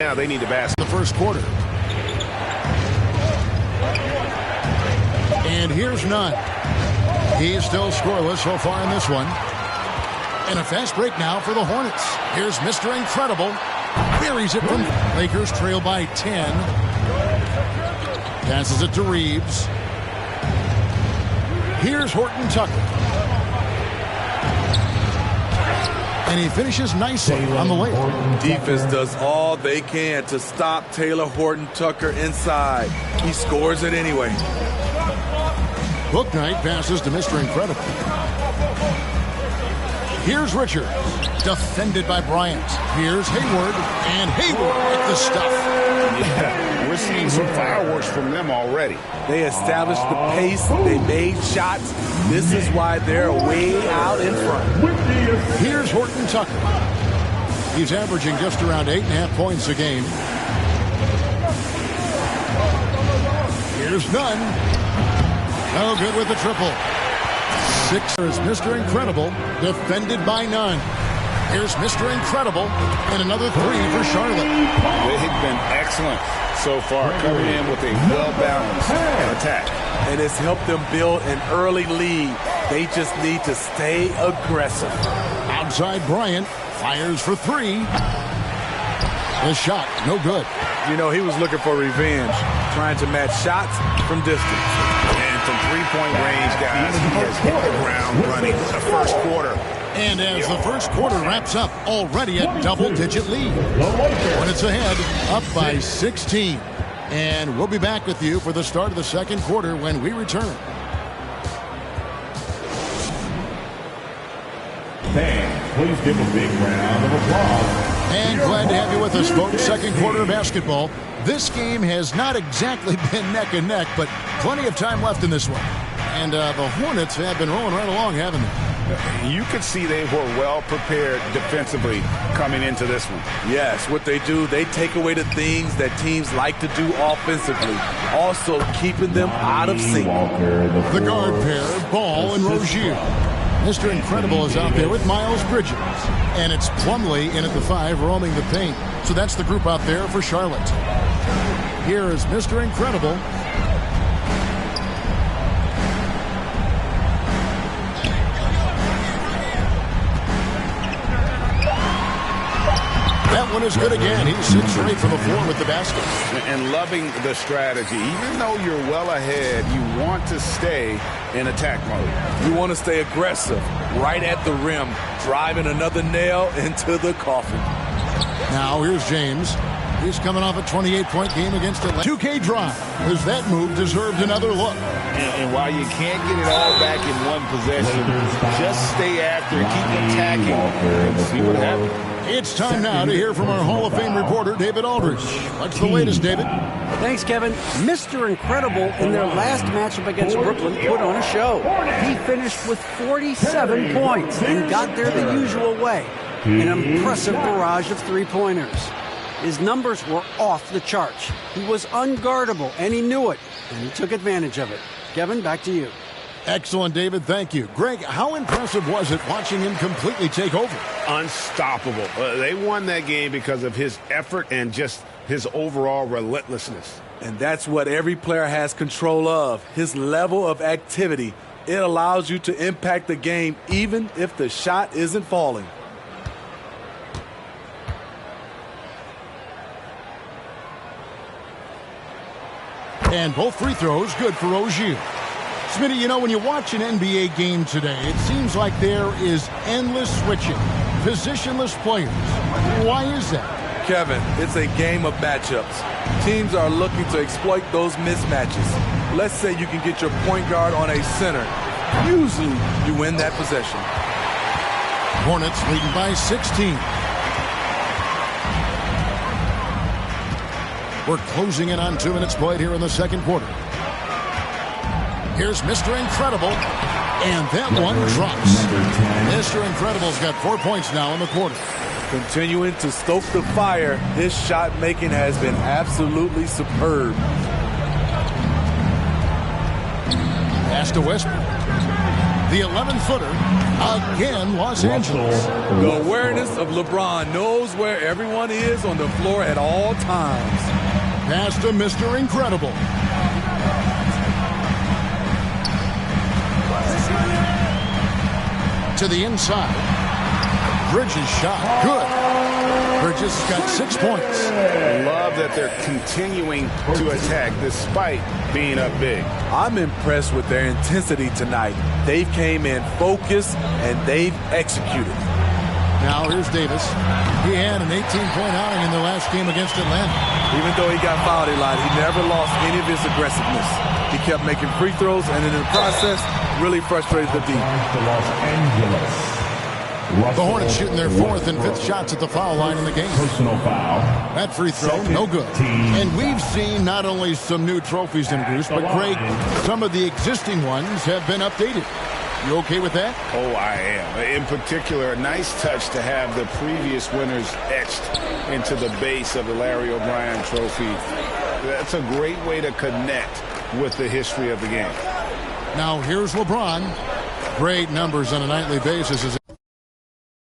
Now they need to basket the first quarter. And here's none. He's still scoreless so far in this one. And a fast break now for the Hornets. Here's Mr. Incredible. Buries it from Lakers, trail by 10. Passes it to Reeves. Here's Horton Tucker. And he finishes nicely on the layup. Defense does all they can to stop Taylor Horton Tucker inside. He scores it anyway. Bouknight passes to Mr. Incredible. Here's Richards. Defended by Bryant. Here's Hayward. And Hayward with the stuff. Yeah, we're seeing some fireworks from them already. They established the pace. They made shots. This is why they're way out in front. Here's Horton Tucker. He's averaging just around 8.5 points a game. Here's Nunn. No good with the triple. Sixers, Mr. Incredible, defended by Nunn. Here's Mr. Incredible, and another three for Charlotte. They've been excellent so far, coming in with a well-balanced attack. And it's helped them build an early lead. They just need to stay aggressive. Outside Bryant, fires for three. The shot, no good. You know, he was looking for revenge, trying to match shots from distance. And from three-point range, guys, he has hit the ground running the first quarter. And as the first quarter wraps up, already a double-digit lead. Hornets ahead, up by 16. And we'll be back with you for the start of the second quarter when we return. Fans, please give a big round of applause. And glad to have you with us, folks. Second quarter of basketball. This game has not exactly been neck and neck, but plenty of time left in this one. And the Hornets have been rolling right along, haven't they? You could see they were well prepared defensively coming into this one. Yes, what they do, they take away the things that teams like to do offensively, also keeping them out of sync. The guard pair, Ball and Rozier. Mr. Incredible is out there with Miles Bridges. And it's Plumlee in at the 5, roaming the paint. So that's the group out there for Charlotte. Here is Mr. Incredible. That one is good again. He sits straight from the floor with the basket. And loving the strategy. Even though you're well ahead, you want to stay in attack mode. You want to stay aggressive, right at the rim, driving another nail into the coffin. Now here's James. He's coming off a 28-point game against Atlanta. 2K drive, as that move deserved another look. And while you can't get it all back in one possession, just stay after it, keep attacking, and see what happens. It's time now to hear from our Hall of Fame reporter, David Aldridge. What's the latest, David? Thanks, Kevin. Mr. Incredible in their last matchup against Brooklyn put on a show. He finished with 47 points and got there the usual way. An impressive barrage of three-pointers. His numbers were off the charts. He was unguardable, and he knew it, and he took advantage of it. Kevin, back to you. Excellent, David. Thank you. Greg, how impressive was it watching him completely take over? Unstoppable. They won that game because of his effort and just his overall relentlessness. And that's what every player has control of, his level of activity. It allows you to impact the game even if the shot isn't falling. And both free throws good for Rozier. Smitty, you know, when you watch an NBA game today, it seems like there is endless switching, positionless players. Why is that? Kevin, it's a game of matchups. Teams are looking to exploit those mismatches. Let's say you can get your point guard on a center. Usually, you win that possession. Hornets leading by 16. We're closing in on 2 minutes played here in the second quarter. Here's Mr. Incredible, and that one drops. Mr. Incredible's got 4 points now in the quarter. Continuing to stoke the fire, his shot making has been absolutely The 11-footer, again, Los Angeles. The awareness of LeBron knows where everyone is on the floor at all times. Pass to Mr. Incredible. To the inside. Bridges shot. Good. Bridges got 6 points. Love that they're continuing to attack despite being up big. I'm impressed with their intensity tonight. They've came in focused and they've executed. Now here's Davis. He had an 18-point outing in the last game against Atlanta. Even though he got fouled a lot, he never lost any of his aggressiveness. He kept making free throws and in the process really frustrated the D. The Hornets shooting their 4th and 5th shots at the foul line in the game. Personal foul. That free throw, no good. And we've seen not only some new trophies introduced, but Craig, some of the existing ones have been updated. You okay with that? Oh, I am. In particular, a nice touch to have the previous winners etched into the base of the Larry O'Brien trophy. That's a great way to connect with the history of the game. Now here's LeBron. Great numbers on a nightly basis.